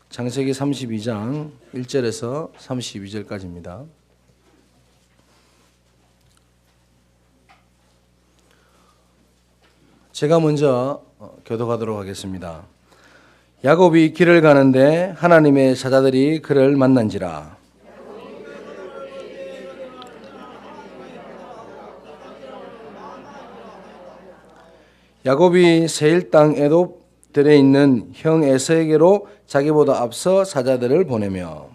창세기 32장 1절에서 32절까지입니다. 제가 먼저 교독하도록 하겠습니다. 야곱이 길을 가는데 하나님의 사자들이 그를 만난지라. 야곱이 세일 땅 에돔들에 있는 형 에서에게로 자기보다 앞서 사자들을 보내며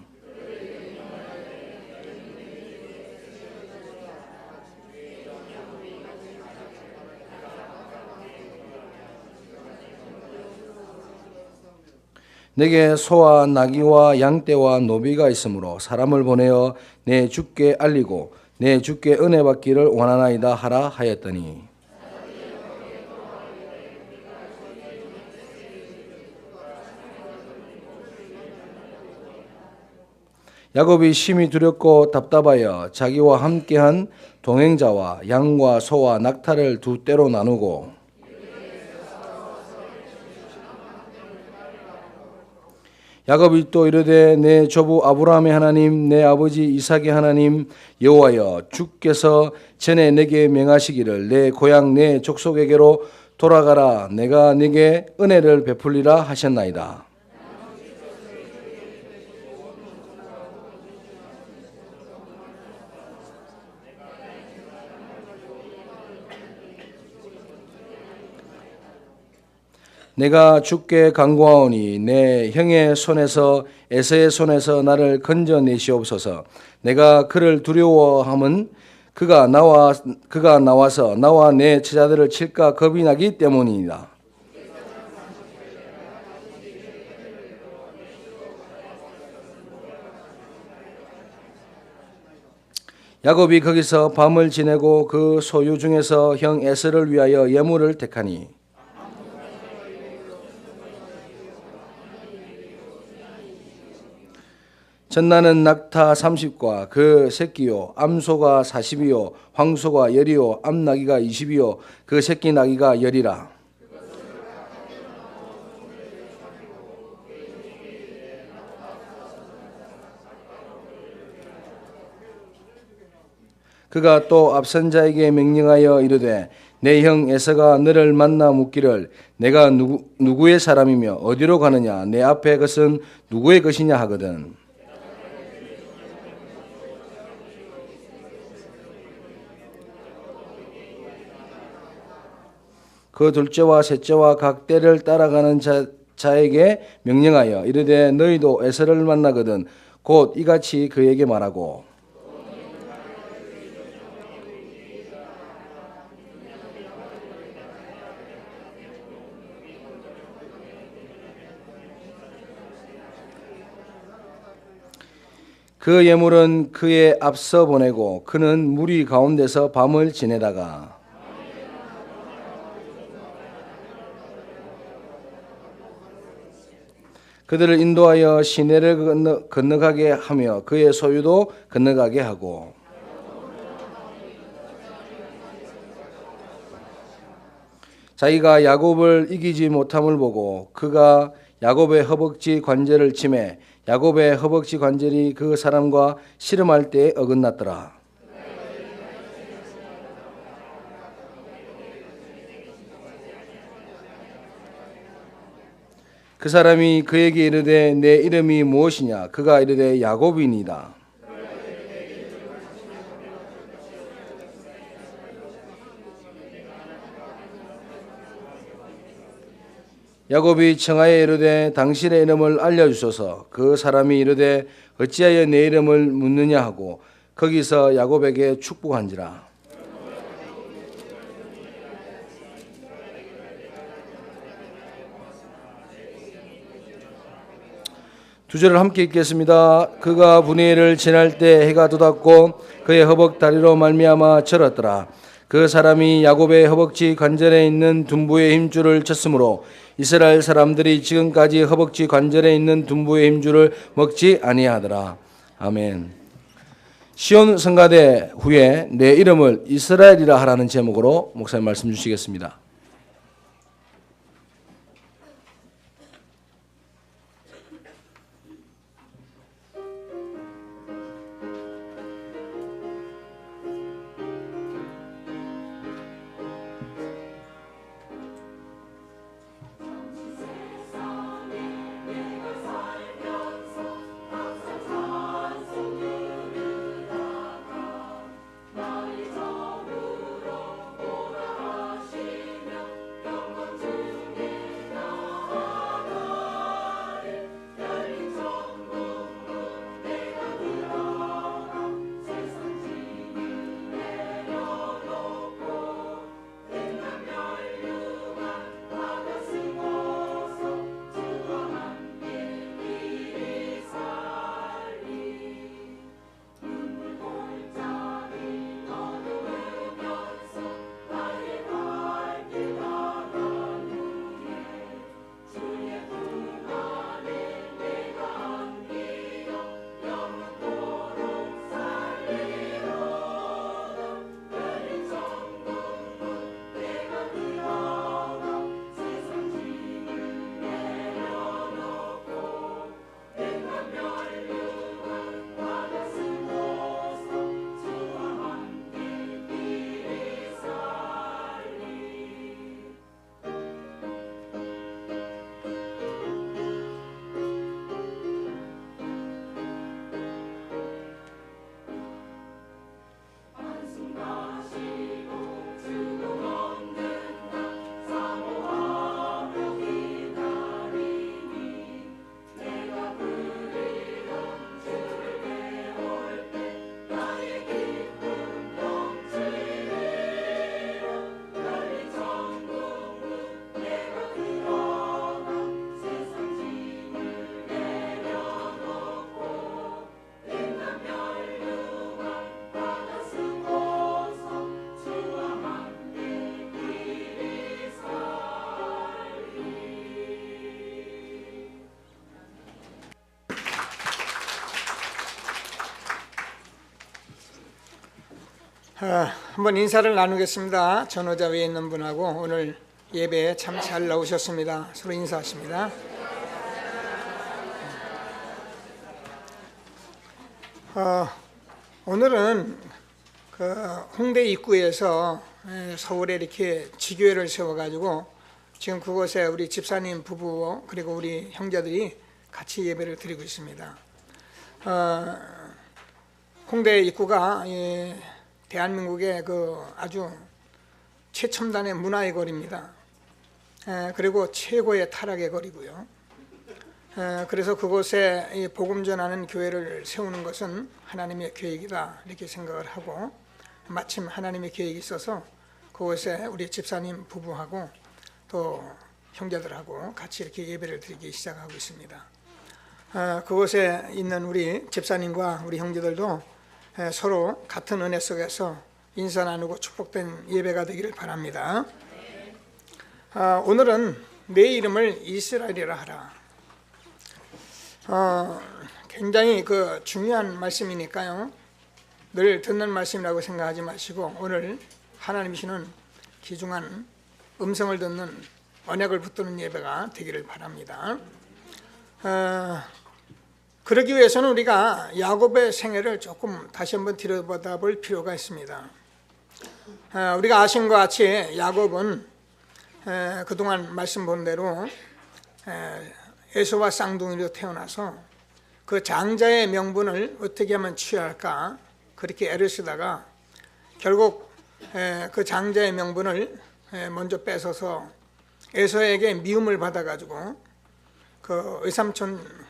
내게 소와 나귀와 양떼와 노비가 있으므로 사람을 보내어 내 주께 알리고 내 주께 은혜 받기를 원하나이다 하라 하였더니 야곱이 심히 두렵고 답답하여 자기와 함께한 동행자와 양과 소와 낙타를 두 떼로 나누고 야곱이 또 이르되 내 조부 아브라함의 하나님 내 아버지 이삭의 하나님 여호와여 주께서 전에 내게 명하시기를 내 고향 내 족속에게로 돌아가라 내가 네게 은혜를 베풀리라 하셨나이다. 내가 주께 간구하오니 내 형의 손에서 에서의 손에서 나를 건져내시옵소서. 내가 그를 두려워함은 그가 나와서 나와 내 제자들을 칠까 겁이 나기 때문이다. 야곱이 거기서 밤을 지내고 그 소유 중에서 형 에서를 위하여 예물을 택하니 전나는 낙타 30과 그 새끼요 암소가 40이요 황소가 10이요 암나귀가 20이요 그 새끼 나귀가 10이라. 그가 또 앞선 자에게 명령하여 이르되 내 형 에서가 너를 만나 묻기를 내가 누구의 사람이며 어디로 가느냐 내 앞에 것은 누구의 것이냐 하거든. 그 둘째와 셋째와 각 떼를 따라가는 자에게 명령하여 이르되 너희도 에서를 만나거든 곧 이같이 그에게 말하고 그 예물은 그의 앞서 보내고 그는 무리 가운데서 밤을 지내다가 그들을 인도하여 시내를 건너가게 하며 그의 소유도 건너가게 하고 자기가 야곱을 이기지 못함을 보고 그가 야곱의 허벅지 관절을 치매 야곱의 허벅지 관절이 그 사람과 씨름할 때에 어긋났더라. 그 사람이 그에게 이르되 내 이름이 무엇이냐 그가 이르되 야곱이니이다. 야곱이 청하에 이르되 당신의 이름을 알려주소서. 그 사람이 이르되 어찌하여 내 이름을 묻느냐 하고 거기서 야곱에게 축복한지라. 두 절을 함께 읽겠습니다. 그가 분이엘을 지날 때 해가 돋았고 그의 허벅 다리로 말미암아 절었더라. 그 사람이 야곱의 허벅지 관절에 있는 둔부의 힘줄을 쳤으므로 이스라엘 사람들이 지금까지 허벅지 관절에 있는 둔부의 힘줄을 먹지 아니하더라. 아멘. 시온 성가대 후에 내 이름을 이스라엘이라 하라는 제목으로 목사님 말씀 주시겠습니다. 한번 인사를 나누겠습니다. 전호자 위에 있는 분하고 오늘 예배에 참 잘 나오셨습니다. 서로 인사하십니다. 오늘은 그 홍대 입구에서 서울에 이렇게 지교회를 세워가지고 지금 그곳에 우리 집사님 부부 그리고 우리 형제들이 같이 예배를 드리고 있습니다. 홍대 입구가 대한민국의 그 아주 최첨단의 문화의 거리입니다. 그리고 최고의 타락의 거리고요. 그래서 그곳에 복음 전하는 교회를 세우는 것은 하나님의 계획이다 이렇게 생각을 하고, 마침 하나님의 계획이 있어서 그곳에 우리 집사님 부부하고 또 형제들하고 같이 이렇게 예배를 드리기 시작하고 있습니다. 그곳에 있는 우리 집사님과 우리 형제들도 서로 같은 은혜 속에서 인사 나누고 축복된 예배가 되기를 바랍니다. 오늘은 내 이름을 이스라엘이라 하라. 굉장히 그 중요한 말씀이니까요, 늘 듣는 말씀이라고 생각하지 마시고 오늘 하나님이 주시는 귀중한 음성을 듣는 언약을 붙드는 예배가 되기를 바랍니다. 그러기 위해서는 우리가 야곱의 생애를 조금 다시 한번 들여다볼 볼 필요가 있습니다. 우리가 아신 것 같이 야곱은 그동안 말씀 본 대로 에서와 쌍둥이로 태어나서 그 장자의 명분을 어떻게 하면 취할까 그렇게 애를 쓰다가 결국 그 장자의 명분을 먼저 뺏어서 에서에게 미움을 받아가지고 그 외삼촌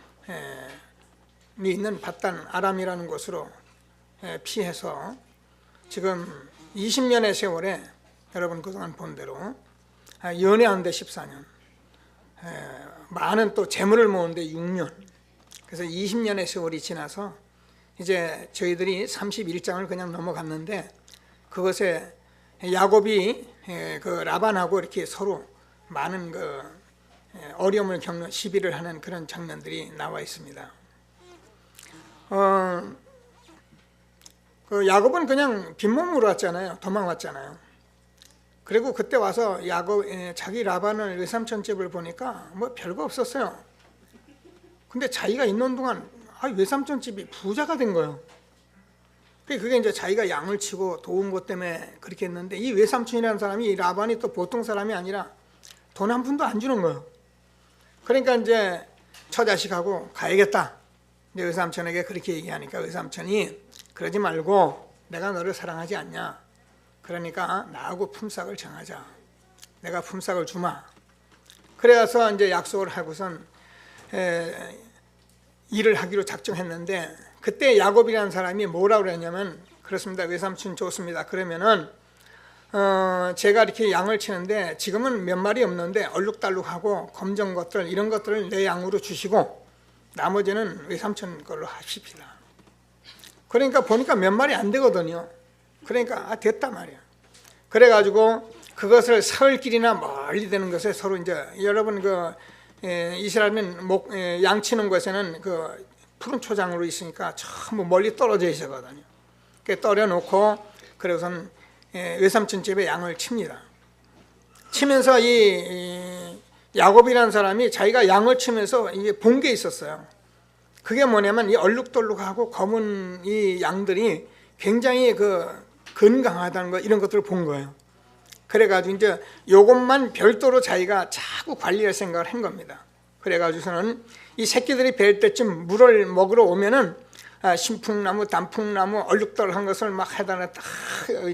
있는 밧단 아람이라는 곳으로 피해서 지금 20년의 세월에 여러분 그동안 본 대로 연애하는데 14년, 많은 또 재물을 모으는데 6년, 그래서 20년의 세월이 지나서 이제 저희들이 31장을 그냥 넘어갔는데 그것에 야곱이 그 라반하고 이렇게 서로 많은 그 어려움을 겪는 시비를 하는 그런 장면들이 나와 있습니다. 그 야곱은 그냥 빈몸으로 왔잖아요. 도망왔잖아요. 그리고 그때 와서 야곱 자기 라반을 외삼촌 집을 보니까 뭐 별거 없었어요. 근데 자기가 있는 동안 외삼촌 집이 부자가 된 거예요. 그게 이제 자기가 양을 치고 도운 것 때문에 그렇게 했는데, 이 외삼촌이라는 사람이, 이 라반이 또 보통 사람이 아니라 돈 한 푼도 안 주는 거예요. 그러니까 이제 처자식하고 가야겠다. 이제 외삼촌에게 그렇게 얘기하니까 외삼촌이 그러지 말고 내가 너를 사랑하지 않냐. 그러니까 나하고 품삯을 정하자. 내가 품삯을 주마. 그래서 이제 약속을 하고선 일을 하기로 작정했는데, 그때 야곱이라는 사람이 뭐라고 그랬냐면, 그렇습니다. 외삼촌 좋습니다. 그러면은 제가 이렇게 양을 치는데 지금은 몇 마리 없는데 얼룩달룩하고 검정 것들 이런 것들을 내 양으로 주시고 나머지는 외삼촌 걸로 하십시다. 그러니까 보니까 몇 마리 안 되거든요. 그러니까 됐다 말이야. 그래가지고 그것을 사흘 길이나 멀리 되는 것에 서로 이제 여러분 그 이스라엘은 양 치는 곳에는 그 푸른 초장으로 있으니까 전부 멀리 떨어져 있었거든요. 그 떨어놓고 그래서는 외삼촌 집에 양을 칩니다. 치면서 이 야곱이라는 사람이 자기가 양을 치면서 이게 본 게 있었어요. 그게 뭐냐면 이 얼룩덜룩하고 검은 이 양들이 굉장히 그 건강하다는 거, 이런 것들을 본 거예요. 그래가지고 이제 요것만 별도로 자기가 자꾸 관리할 생각을 한 겁니다. 그래가지고서는 이 새끼들이 뵐 때쯤 물을 먹으러 오면은 신풍나무, 단풍나무, 얼룩덜한 것을 막 해다가 딱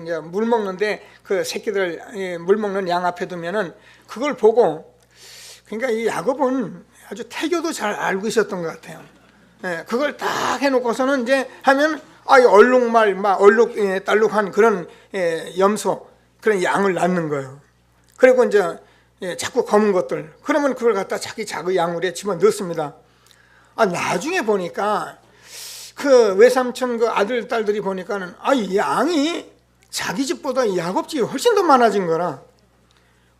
이제 물 먹는데 그 새끼들 물 먹는 양 앞에 두면은 그걸 보고, 그러니까 이 야곱은 아주 태교도 잘 알고 있었던 것 같아요. 그걸 딱 해놓고서는 이제 하면 이 얼룩말, 막 얼룩달룩한 그런 염소, 그런 양을 낳는 거예요. 그리고 이제 자꾸 검은 것들, 그러면 그걸 갖다 자기 작은 양울에 집어 넣습니다. 나중에 보니까 그 외삼촌 그 아들 딸들이 보니까는 이 양이 자기 집보다 야곱 집이 훨씬 더 많아진 거라.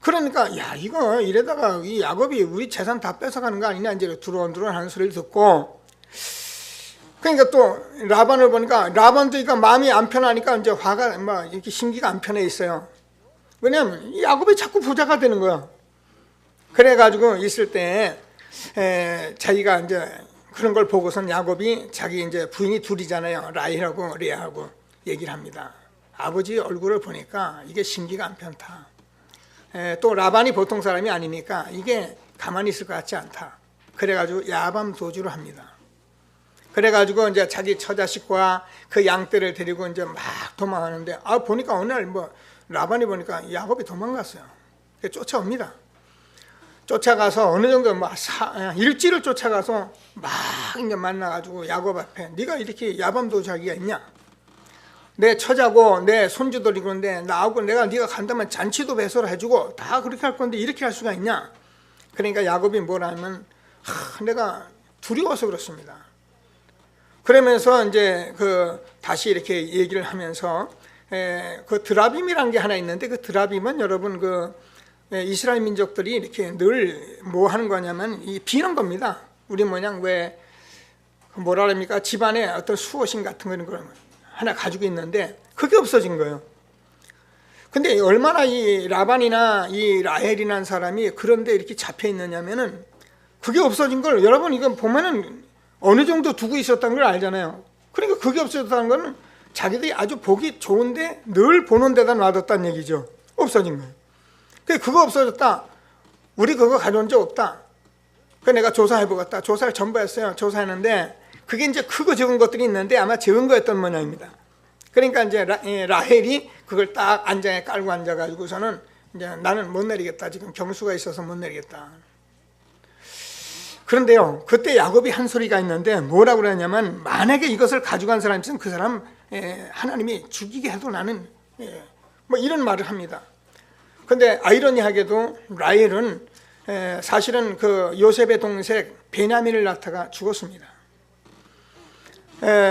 그러니까 야 이거 이래다가 이 야곱이 우리 재산 다 뺏어가는 거 아니냐 이제 두런두런 하는 소리를 듣고 그러니까 또 라반을 보니까 라반도 그러니까 마음이 안 편하니까 이제 화가 막 이렇게 심기가 안 편해 있어요. 왜냐하면 이 야곱이 자꾸 부자가 되는 거야. 그래가지고 있을 때 자기가 이제 그런 걸 보고선 야곱이 자기 이제 부인이 둘이잖아요. 라헬하고 레아하고 얘기를 합니다. 아버지 얼굴을 보니까 이게 심기가 안 편다. 또 라반이 보통 사람이 아니니까 이게 가만히 있을 것 같지 않다. 그래가지고 야밤 도주를 합니다. 그래가지고 이제 자기 처자식과 그 양떼를 데리고 이제 막 도망하는데 보니까 어느 날 뭐 라반이 보니까 야곱이 도망갔어요. 쫓아옵니다. 쫓아가서 어느 정도 막 일지를 쫓아가서 막 이제 만나가지고 야곱 앞에 네가 이렇게 야밤도주하기가 있냐? 내 처자고 내 손주들이 그런데 나하고 네가 간다면 잔치도 배설을 해주고 다 그렇게 할 건데 이렇게 할 수가 있냐? 그러니까 야곱이 뭐라 하면 내가 두려워서 그렇습니다. 그러면서 이제 다시 이렇게 얘기를 하면서 그 드라빔이라는 게 하나 있는데 그 드라빔은 여러분 이스라엘 민족들이 이렇게 늘 뭐 하는 거냐면 이 비는 겁니다. 우리 모양 왜 뭐라 그럽니까? 집안에 어떤 수호신 같은 거 하나 가지고 있는데 그게 없어진 거예요. 근데 얼마나 이 라반이나 이 라헬이라는 사람이 그런데 이렇게 잡혀 있느냐면은 그게 없어진 걸 여러분 이거 보면은 어느 정도 두고 있었다는 걸 알잖아요. 그러니까 그게 없어졌다는 거는 자기들이 아주 보기 좋은데 늘 보는 데다 놔뒀다는 얘기죠. 없어진 거예요. 그거 없어졌다. 우리 그거 가져온 적 없다. 그래서 내가 조사해보겠다. 조사를 전부 했어요. 조사했는데 그게 이제 크고 적은 것들이 있는데 아마 적은 거였던 모양입니다. 그러니까 이제 라헬이 그걸 딱 안장에 깔고 앉아가지고서는 이제 나는 못 내리겠다. 지금 경수가 있어서 못 내리겠다. 그런데요, 그때 야곱이 한 소리가 있는데 뭐라고 그러냐면 만약에 이것을 가져간 사람이 있으면 그 사람 하나님이 죽이게 해도 나는 뭐 이런 말을 합니다. 근데 아이러니하게도 라헬은 사실은 그 요셉의 동생 베냐민을 낳다가 죽었습니다.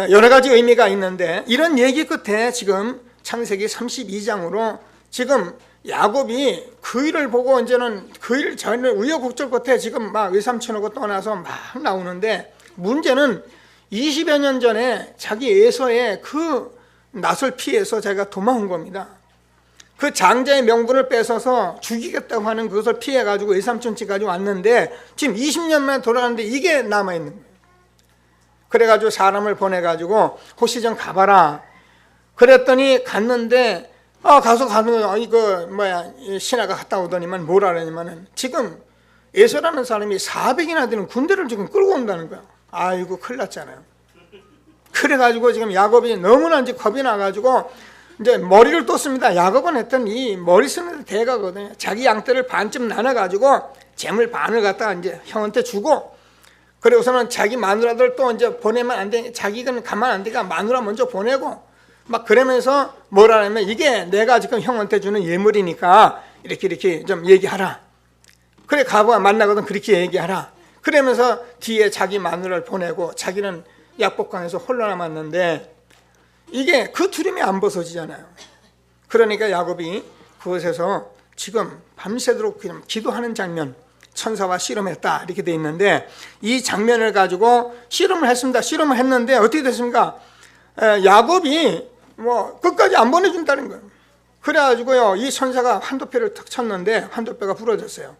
여러 가지 의미가 있는데 이런 얘기 끝에 지금 창세기 32장으로 지금 야곱이 그 일을 보고 이제는 그 일을 전혀 우여곡절 끝에 지금 막 외삼촌하고 떠나서 막 나오는데 문제는 20여 년 전에 자기 에서의 그 낯을 피해서 자기가 도망온 겁니다. 그 장자의 명분을 뺏어서 죽이겠다고 하는 그것을 피해가지고 외삼촌 집까지 왔는데 지금 20년 만에 돌아가는데 이게 남아있는 거예요. 그래가지고 사람을 보내가지고 혹시 좀 가봐라. 그랬더니 갔는데 가서 가는 신하가 갔다 오더니만 뭐라 그러냐면은 지금 에서라는 사람이 400이나 되는 군대를 지금 끌고 온다는 거야. 아이고 큰일 났잖아요. 그래가지고 지금 야곱이 너무나 이제 겁이 나가지고 이제 머리를 떴습니다. 야곱은 했던 이 머리 쓰는 데 대가거든요. 자기 양떼를 반쯤 나눠가지고 재물 반을 갖다가 이제 형한테 주고 그리고서는 자기 마누라들 또 이제 보내면 안 돼. 자기는 가만 안 되니까 마누라 먼저 보내고 막 그러면서 뭐라 하냐면 이게 내가 지금 형한테 주는 예물이니까 이렇게 좀 얘기하라. 그래 가봐 만나거든 그렇게 얘기하라. 그러면서 뒤에 자기 마누라를 보내고 자기는 약복강에서 홀로 남았는데 이게 그 두림이 안 벗어지잖아요. 그러니까 야곱이 그곳에서 지금 밤새도록 그냥 기도하는 장면 천사와 씨름했다 이렇게 돼 있는데 이 장면을 가지고 씨름을 했습니다. 씨름을 했는데 어떻게 됐습니까? 야곱이 뭐 끝까지 안 보내준다는 거예요. 그래가지고요 이 천사가 환도뼈를 탁 쳤는데 환도뼈가 부러졌어요.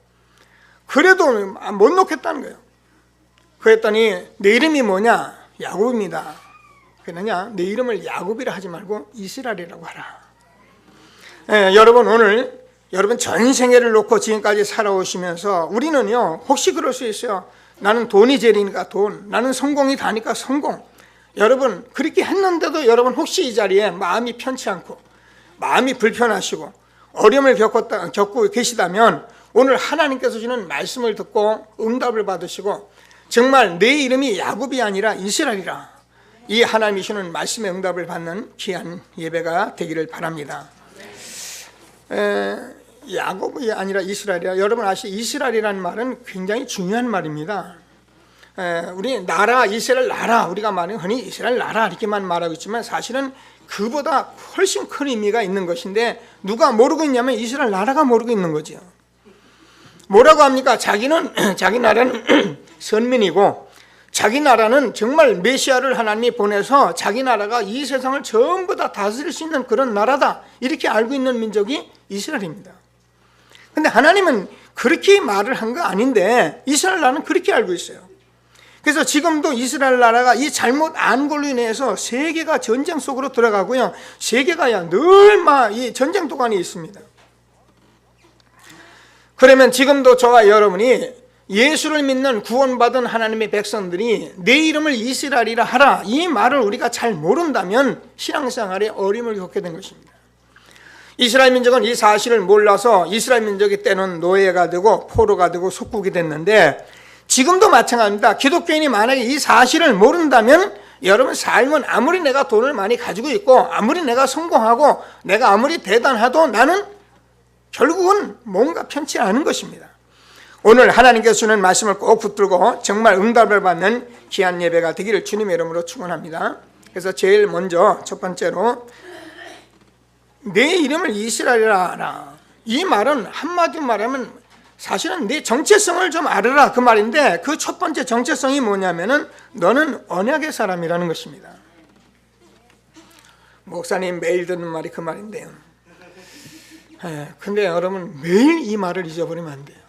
그래도 못 놓겠다는 거예요. 그랬더니 내 이름이 뭐냐? 야곱입니다. 그러냐? 내 이름을 야곱이라 하지 말고 이스라엘이라고 하라. 여러분 오늘 여러분 전생애를 놓고 지금까지 살아오시면서 우리는요 혹시 그럴 수 있어요. 나는 돈이 제일이니까 돈, 나는 성공이 다니까 성공. 여러분 그렇게 했는데도 여러분 혹시 이 자리에 마음이 편치 않고 마음이 불편하시고 어려움을 겪고 계시다면 오늘 하나님께서 주는 말씀을 듣고 응답을 받으시고 정말 내 이름이 야곱이 아니라 이스라엘이라 이 하나님이 주는 말씀의 응답을 받는 귀한 예배가 되기를 바랍니다. 야곱이 아니라 이스라엘이라 여러분 아시죠? 이스라엘이라는 말은 굉장히 중요한 말입니다. 우리 나라 이스라엘 나라 우리가 말하는 흔히 이스라엘 나라 이렇게만 말하고 있지만 사실은 그보다 훨씬 큰 의미가 있는 것인데 누가 모르고 있냐면 이스라엘 나라가 모르고 있는 거죠. 뭐라고 합니까? 자기는 자기 나라는 선민이고 자기 나라는 정말 메시아를 하나님이 보내서 자기 나라가 이 세상을 전부 다 다스릴 수 있는 그런 나라다, 이렇게 알고 있는 민족이 이스라엘입니다. 근데 하나님은 그렇게 말을 한 거 아닌데 이스라엘 나라는 그렇게 알고 있어요. 그래서 지금도 이스라엘 나라가 이 잘못 안 걸로 인해서 세계가 전쟁 속으로 들어가고요, 세계가 늘 이 전쟁 도관이 있습니다. 그러면 지금도 저와 여러분이 예수를 믿는 구원받은 하나님의 백성들이 내 이름을 이스라엘이라 하라, 이 말을 우리가 잘 모른다면 신앙생활에 어려움을 겪게 된 것입니다. 이스라엘 민족은 이 사실을 몰라서 이스라엘 민족이 때는 노예가 되고 포로가 되고 속국이 됐는데, 지금도 마찬가지입니다. 기독교인이 만약에 이 사실을 모른다면 여러분 삶은 아무리 내가 돈을 많이 가지고 있고 아무리 내가 성공하고 내가 아무리 대단하도 나는 결국은 뭔가 편치 않은 것입니다. 오늘 하나님께서 주는 말씀을 꼭 붙들고 정말 응답을 받는 귀한 예배가 되기를 주님의 이름으로 축원합니다. 그래서 제일 먼저 첫 번째로 내 이름을 이스라엘이라 하라. 이 말은 한마디로 말하면 사실은 네 정체성을 좀 알아라, 그 말인데, 그 첫 번째 정체성이 뭐냐면은 너는 언약의 사람이라는 것입니다. 목사님 매일 듣는 말이 그 말인데요. 근데 여러분 매일 이 말을 잊어버리면 안 돼요.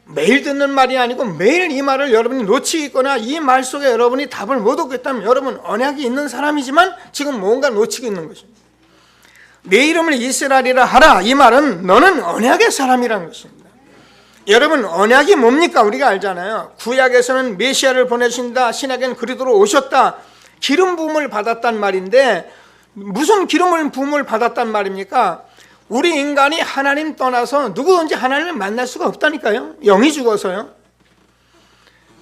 매일 듣는 말이 아니고 매일 이 말을 여러분이 놓치거나 이 말 속에 여러분이 답을 못 얻겠다면 여러분 언약이 있는 사람이지만 지금 뭔가 놓치고 있는 것입니다. 내 이름을 이스라엘이라 하라, 이 말은 너는 언약의 사람이라는 것입니다. 여러분 언약이 뭡니까? 우리가 알잖아요. 구약에서는 메시아를 보내신다, 신약에는 그리스도로 오셨다, 기름 부음을 받았단 말인데, 무슨 기름 부음을 받았단 말입니까? 우리 인간이 하나님 떠나서 누구든지 하나님을 만날 수가 없다니까요. 영이 죽어서요.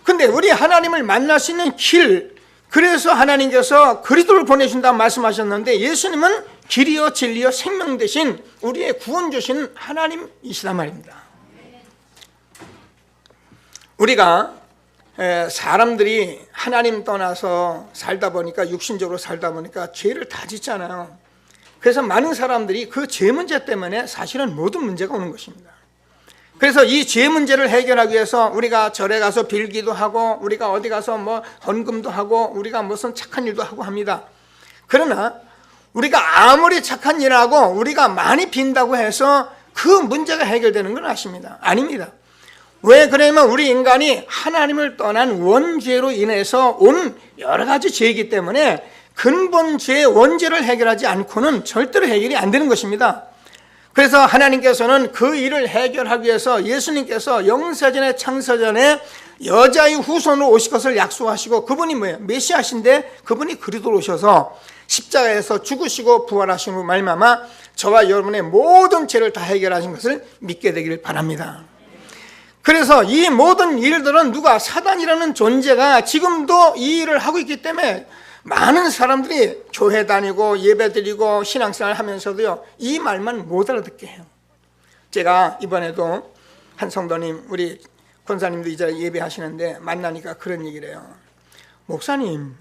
근데 우리 하나님을 만날 수 있는 길, 그래서 하나님께서 그리스도를 보내신다 말씀하셨는데, 예수님은 길이요 진리요 생명 대신 우리의 구원 주신 하나님이시단 말입니다. 우리가 사람들이 하나님 떠나서 살다 보니까, 육신적으로 살다 보니까 죄를 다 짓잖아요. 그래서 많은 사람들이 그 죄 문제 때문에 사실은 모든 문제가 오는 것입니다. 그래서 이 죄 문제를 해결하기 위해서 우리가 절에 가서 빌기도 하고, 우리가 어디 가서 뭐 헌금도 하고, 우리가 무슨 착한 일도 하고 합니다. 그러나 우리가 아무리 착한 일을 하고 우리가 많이 빈다고 해서 그 문제가 해결되는 건 아십니다. 아닙니다. 왜 그러냐면 우리 인간이 하나님을 떠난 원죄로 인해서 온 여러 가지 죄이기 때문에 근본 죄의 원죄를 해결하지 않고는 절대로 해결이 안 되는 것입니다. 그래서 하나님께서는 그 일을 해결하기 위해서 예수님께서 영세전에 창세전에 여자의 후손으로 오실 것을 약속하시고, 그분이 뭐예요? 메시아신데 그분이 그리스도로 오셔서 십자가에서 죽으시고 부활하신 말미암아 저와 여러분의 모든 죄를 다 해결하신 것을 믿게 되기를 바랍니다. 그래서 이 모든 일들은 누가? 사단이라는 존재가 지금도 이 일을 하고 있기 때문에 많은 사람들이 교회 다니고 예배 드리고 신앙생활 하면서도요, 이 말만 못 알아듣게 해요. 제가 이번에도 한 성도님, 우리 권사님도 이 자리에 예배하시는데 만나니까 그런 얘기를 해요. 목사님,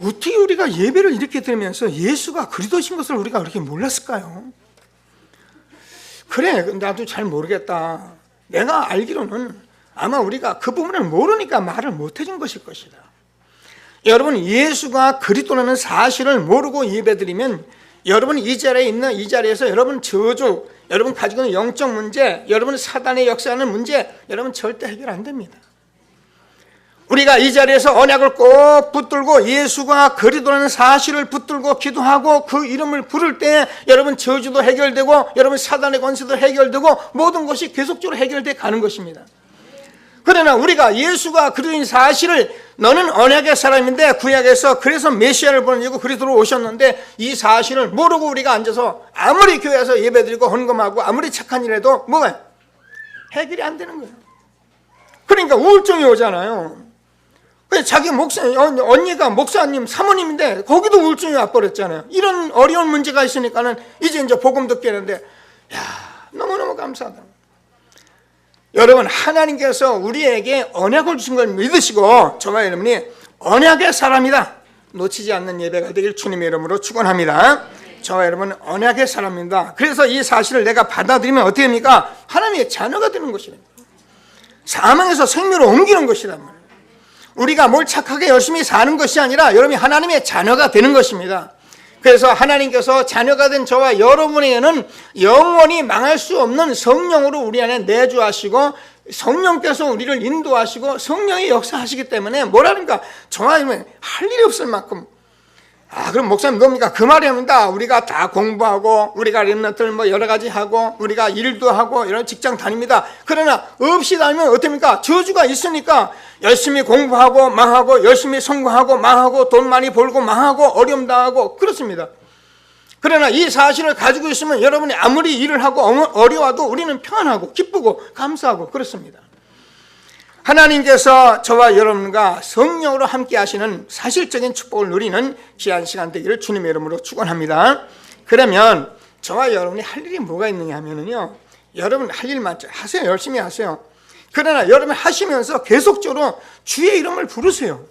어떻게 우리가 예배를 이렇게 들으면서 예수가 그리스도신 것을 우리가 그렇게 몰랐을까요? 그래, 나도 잘 모르겠다. 내가 알기로는 아마 우리가 그 부분을 모르니까 말을 못 해준 것일 것이다. 여러분, 예수가 그리스도라는 사실을 모르고 예배드리면 여러분 이 자리에 있는 이 자리에서 여러분 저주, 여러분 가지고 있는 영적 문제, 여러분 사단의 역사하는 문제, 여러분 절대 해결 안 됩니다. 우리가 이 자리에서 언약을 꼭 붙들고 예수가 그리스도라는 사실을 붙들고 기도하고 그 이름을 부를 때 여러분 저주도 해결되고 여러분 사단의 권세도 해결되고 모든 것이 계속적으로 해결돼 가는 것입니다. 그러나 우리가 예수가 그리스도인 사실을, 너는 언약의 사람인데 구약에서 그래서 메시아를 보내고 그리스도로 오셨는데 이 사실을 모르고 우리가 앉아서 아무리 교회에서 예배드리고 헌금하고 아무리 착한 일 해도 뭐가 해결이 안 되는 거예요. 그러니까 우울증이 오잖아요. 자기 언니가 목사님, 사모님인데 거기도 우울증이 와버렸잖아요. 이런 어려운 문제가 있으니까는 이제 복음 듣게 하는데, 너무너무 감사하다. 여러분, 하나님께서 우리에게 언약을 주신 걸 믿으시고 저와 여러분이 언약의 사람이다, 놓치지 않는 예배가 되길 주님의 이름으로 축원합니다. 저와 여러분 언약의 사람입니다. 그래서 이 사실을 내가 받아들이면 어떻게 됩니까? 하나님의 자녀가 되는 것이랍니다. 사망에서 생명으로 옮기는 것이란 말이에요. 우리가 뭘 착하게 열심히 사는 것이 아니라 여러분이 하나님의 자녀가 되는 것입니다. 그래서 하나님께서 자녀가 된 저와 여러분에게는 영원히 망할 수 없는 성령으로 우리 안에 내주하시고 성령께서 우리를 인도하시고 성령이 역사하시기 때문에 뭐라니까 저와 여러분 할 일이 없을 만큼 그럼 목사님 뭡니까? 그 말이 합니다. 우리가 다 공부하고 우리가 렘넌트를 뭐 여러 가지 하고 우리가 일도 하고 이런 직장 다닙니다. 그러나 없이 다니면 어떻습니까? 저주가 있으니까 열심히 공부하고 망하고 열심히 성공하고 망하고 돈 많이 벌고 망하고 어려움 당하고 그렇습니다. 그러나 이 사실을 가지고 있으면 여러분이 아무리 일을 하고 어려워도 우리는 평안하고 기쁘고 감사하고 그렇습니다. 하나님께서 저와 여러분과 성령으로 함께 하시는 사실적인 축복을 누리는 귀한 시간 되기를 주님의 이름으로 축원합니다. 그러면 저와 여러분이 할 일이 뭐가 있느냐 하면요, 여러분 할 일 많죠. 하세요. 열심히 하세요. 그러나 여러분 하시면서 계속적으로 주의 이름을 부르세요.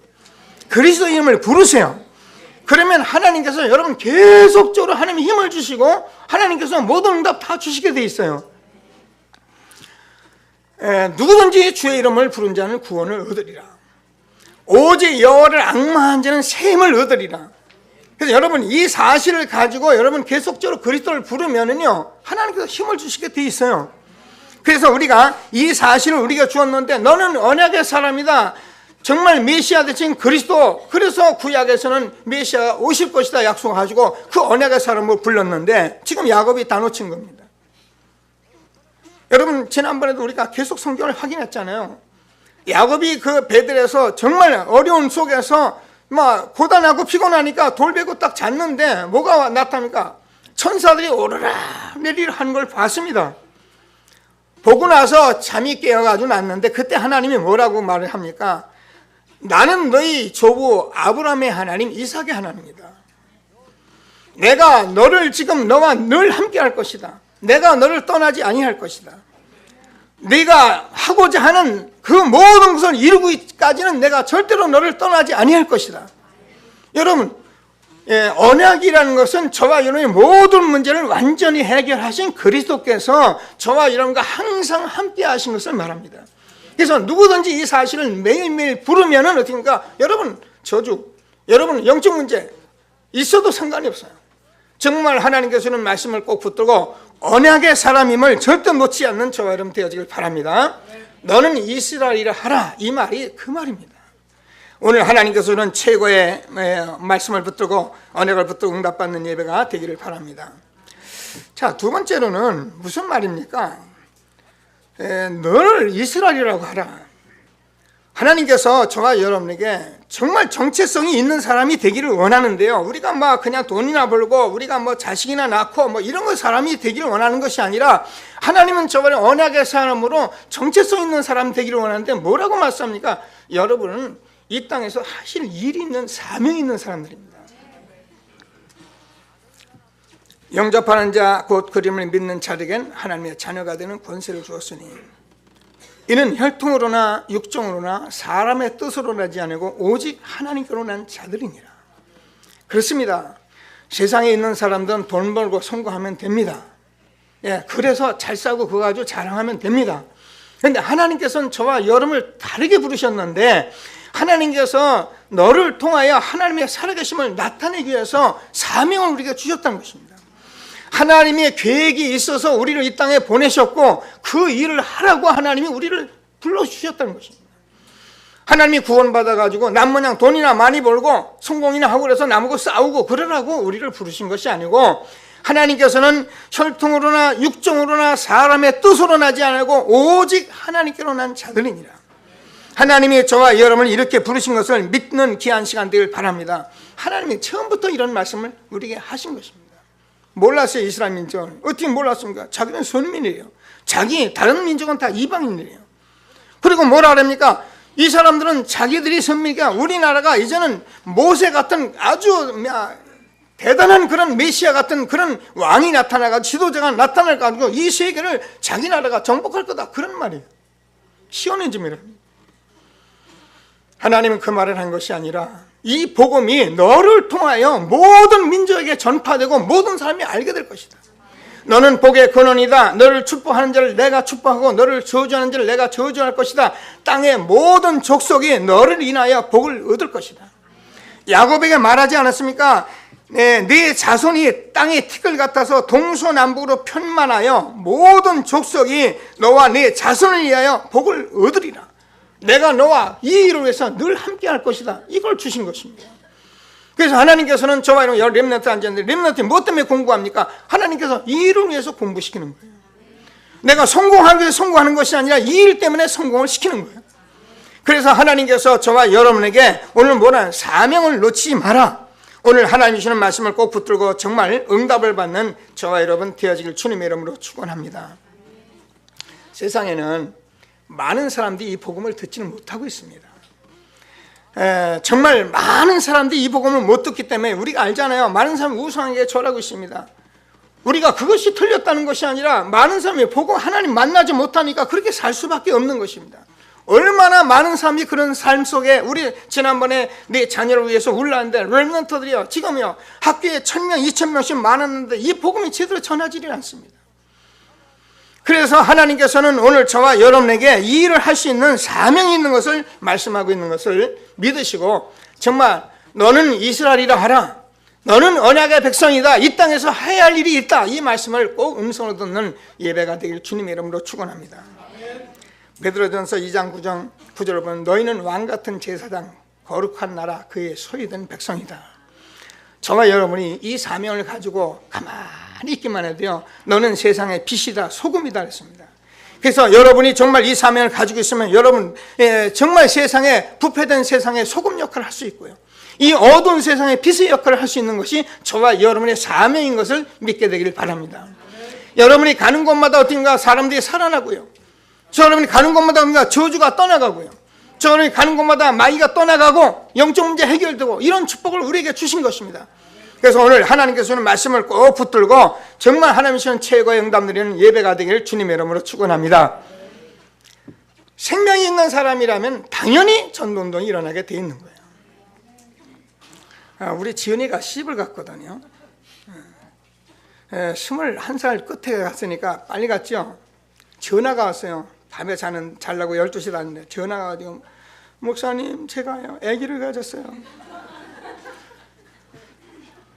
그리스도 이름을 부르세요. 그러면 하나님께서 여러분 계속적으로 하나님의 힘을 주시고 하나님께서 모든 응답 다 주시게 돼 있어요. 누구든지 주의 이름을 부른 자는 구원을 얻으리라. 오직 여호와를 앙망한 자는 새 힘을 얻으리라. 그래서 여러분 이 사실을 가지고 여러분 계속적으로 그리스도를 부르면은요 하나님께서 힘을 주시게 돼 있어요. 그래서 우리가 이 사실을 우리가 주었는데 너는 언약의 사람이다. 정말 메시아 대신 그리스도. 그래서 구약에서는 메시아가 오실 것이다 약속하시고 그 언약의 사람을 불렀는데 지금 야곱이 다 놓친 겁니다. 여러분 지난번에도 우리가 계속 성경을 확인했잖아요. 야곱이 그 베들에서 정말 어려운 속에서 막 고단하고 피곤하니까 돌베고 딱 잤는데 뭐가 나타납니까? 천사들이 오르락 내리락 하는 걸 봤습니다. 보고 나서 잠이 깨어가지고 났는데 그때 하나님이 뭐라고 말을 합니까? 나는 너희 조부 아브라함의 하나님 이삭의 하나님이다. 내가 너를 지금 너와 늘 함께 할 것이다. 내가 너를 떠나지 아니할 것이다. 네가 하고자 하는 그 모든 것을 이루기까지는 내가 절대로 너를 떠나지 아니할 것이다. 여러분 언약이라는 것은 저와 여러분의 모든 문제를 완전히 해결하신 그리스도께서 저와 여러분과 항상 함께 하신 것을 말합니다. 그래서 누구든지 이 사실을 매일매일 부르면은 어떻습니까? 여러분 저주, 여러분 영적 문제 있어도 상관이 없어요. 정말 하나님께서는 말씀을 꼭 붙들고 언약의 사람임을 절대 놓지 않는 저와 여러분 되어지길 바랍니다. 너는 이스라엘이라 하라. 이 말이 그 말입니다. 오늘 하나님께서는 최고의 말씀을 붙들고 언약을 붙들고 응답받는 예배가 되기를 바랍니다. 자, 두 번째로는 무슨 말입니까? 너를 이스라엘이라고 하라. 하나님께서 저와 여러분에게 정말 정체성이 있는 사람이 되기를 원하는데요. 우리가 막 그냥 돈이나 벌고 우리가 뭐 자식이나 낳고 뭐 이런 거 사람이 되기를 원하는 것이 아니라 하나님은 저번에 언약의 사람으로 정체성 있는 사람 되기를 원하는데 뭐라고 말씀합니까? 여러분은 이 땅에서 하실 일이 있는 사명이 있는 사람들입니다. 영접하는 자 곧 그림을 믿는 자에겐 하나님의 자녀가 되는 권세를 주었으니 이는 혈통으로나 육정으로나 사람의 뜻으로 나지 않고 오직 하나님께로 난 자들이니라. 그렇습니다. 세상에 있는 사람들은 돈 벌고 성공하면 됩니다. 그래서 잘 싸고 그거 가지고 자랑하면 됩니다. 그런데 하나님께서는 저와 여러분을 다르게 부르셨는데 하나님께서 너를 통하여 하나님의 살아계심을 나타내기 위해서 사명을 우리에게 주셨다는 것입니다. 하나님의 계획이 있어서 우리를 이 땅에 보내셨고 그 일을 하라고 하나님이 우리를 불러주셨다는 것입니다. 하나님이 구원받아가지고 남모양 돈이나 많이 벌고 성공이나 하고 그래서 남하고 싸우고 그러라고 우리를 부르신 것이 아니고 하나님께서는 혈통으로나 육정으로나 사람의 뜻으로 나지 않고 오직 하나님께로 난 자들이니라. 하나님이 저와 여러분을 이렇게 부르신 것을 믿는 귀한 시간 되길 바랍니다. 하나님이 처음부터 이런 말씀을 우리에게 하신 것입니다. 몰랐어요. 이스라엘 민족은 어떻게 몰랐습니까? 자기는 선민이에요. 다른 민족은 다 이방인이에요. 그리고 뭐라 그럽니까? 이 사람들은 자기들이 선민이니까 우리나라가 이제는 모세 같은 아주 대단한 그런 메시아 같은 그런 왕이 나타나가지고 지도자가 나타나가지고 이 세계를 자기 나라가 정복할 거다 그런 말이에요. 시오니즘이라. 하나님은 그 말을 한 것이 아니라 이 복음이 너를 통하여 모든 민족에게 전파되고 모든 사람이 알게 될 것이다. 너는 복의 근원이다. 너를 축복하는 자를 내가 축복하고 너를 저주하는 자를 내가 저주할 것이다. 땅의 모든 족속이 너를 인하여 복을 얻을 것이다. 야곱에게 말하지 않았습니까? 네 자손이 땅의 티끌 같아서 동서남북으로 편만하여 모든 족속이 너와 네 자손을 위하여 복을 얻으리라. 내가 너와 이 일을 위해서 늘 함께할 것이다. 이걸 주신 것입니다. 그래서 하나님께서는 저와 여러분 렘넌트 앉았는데 렘넌트 뭐 때문에 공부합니까? 하나님께서 이 일을 위해서 공부시키는 거예요. 내가 성공하기 위해서 성공하는 것이 아니라 이 일 때문에 성공을 시키는 거예요. 그래서 하나님께서 저와 여러분에게 오늘 뭐라 사명을 놓치지 마라. 오늘 하나님 주시는 말씀을 꼭 붙들고 정말 응답을 받는 저와 여러분 되어지길 주님의 이름으로 축원합니다. 세상에는 많은 사람들이 이 복음을 듣지는 못하고 있습니다. 정말 많은 사람들이 이 복음을 못 듣기 때문에 우리가 알잖아요. 많은 사람이 우상에게 절하고 있습니다. 우리가 그것이 틀렸다는 것이 아니라 많은 사람이 복음 하나님 만나지 못하니까 그렇게 살 수밖에 없는 것입니다. 얼마나 많은 사람이 그런 삶 속에 우리 지난번에 내 자녀를 위해서 울라는데 렘넌트들이요 지금요 학교에 1000명 2000명씩 많았는데 이 복음이 제대로 전하지를 않습니다. 그래서 하나님께서는 오늘 저와 여러분에게 이 일을 할 수 있는 사명이 있는 것을 말씀하고 있는 것을 믿으시고 정말 너는 이스라엘이라 하라. 너는 언약의 백성이다. 이 땅에서 해야 할 일이 있다. 이 말씀을 꼭 음성으로 듣는 예배가 되길 주님의 이름으로 축원합니다. 베드로전서 2장 9절을 보면 너희는 왕같은 제사장 거룩한 나라 그의 소유된 백성이다. 저와 여러분이 이 사명을 가지고 가만히 있기만 해도요 너는 세상의 빛이다 소금이다 그랬습니다. 그래서 여러분이 정말 이 사명을 가지고 있으면 여러분 정말 세상에 부패된 세상의 소금 역할을 할 수 있고요 이 어두운 세상의 빛의 역할을 할 수 있는 것이 저와 여러분의 사명인 것을 믿게 되기를 바랍니다. 여러분이 가는 곳마다 어딘가 사람들이 살아나고요 여러분이 가는 곳마다 어딘가 저주가 떠나가고요 여러분이 가는 곳마다 마귀가 떠나가고 영적 문제 해결되고 이런 축복을 우리에게 주신 것입니다. 그래서 오늘 하나님께서는 말씀을 꼭 붙들고 정말 하나님이 주시는 최고의 응답 드리는 예배가 되기를 주님의 이름으로 축원합니다. 생명이 있는 사람이라면 당연히 전도운동이 일어나게 돼 있는 거예요. 우리 지은이가 시집을 갔거든요. 21살 끝에 갔으니까 빨리 갔죠. 전화가 왔어요. 밤에 자려고 12시 났는데 전화가 와가지고 목사님 제가요 아기를 가졌어요.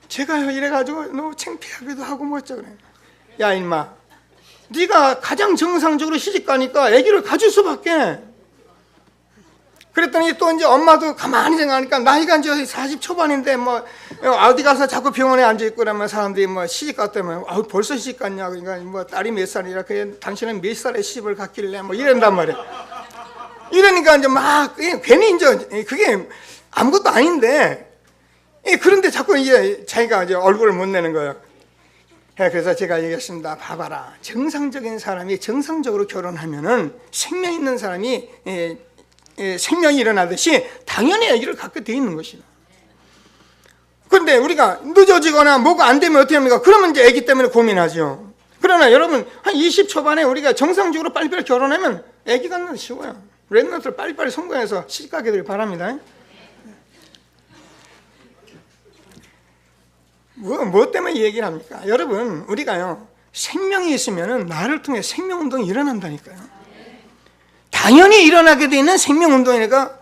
제가요 이래가지고 너무 창피하기도 하고 뭐죠 그래. 야 임마 네가 가장 정상적으로 시집가니까 아기를 가질 수밖에. 그랬더니 또 이제 엄마도 가만히 생각하니까 나이가 이제 40 초반인데 뭐 어디 가서 자꾸 병원에 앉아 있고 그러면 사람들이 뭐 시집 갔다면 벌써 시집 갔냐 그러니까 뭐 딸이 몇 살이라 그래 당신은 몇 살에 시집을 갔길래 뭐 이런단 말이야. 이러니까 이제 막 괜히 이제 그게 아무것도 아닌데 그런데 자꾸 이제 자기가 이제 얼굴을 못 내는 거예요. 그래서 제가 얘기했습니다. 봐봐라 정상적인 사람이 정상적으로 결혼하면은 생명 있는 사람이 생명이 일어나듯이 당연히 아기를 갖게 돼 있는 것이다. 그런데 우리가 늦어지거나 뭐가 안 되면 어떻게 합니까? 그러면 이제 아기 때문에 고민하죠. 그러나 여러분 한 20 초반에 우리가 정상적으로 빨리빨리 결혼하면 아기 갖는 게 쉬워요. 렘넌트를 빨리빨리 성공해서 시집가게 되길 바랍니다. 뭐 때문에 이 얘기를 합니까? 여러분 우리가요 생명이 있으면 나를 통해 생명운동이 일어난다니까요. 당연히 일어나게 돼 있는 생명운동이니까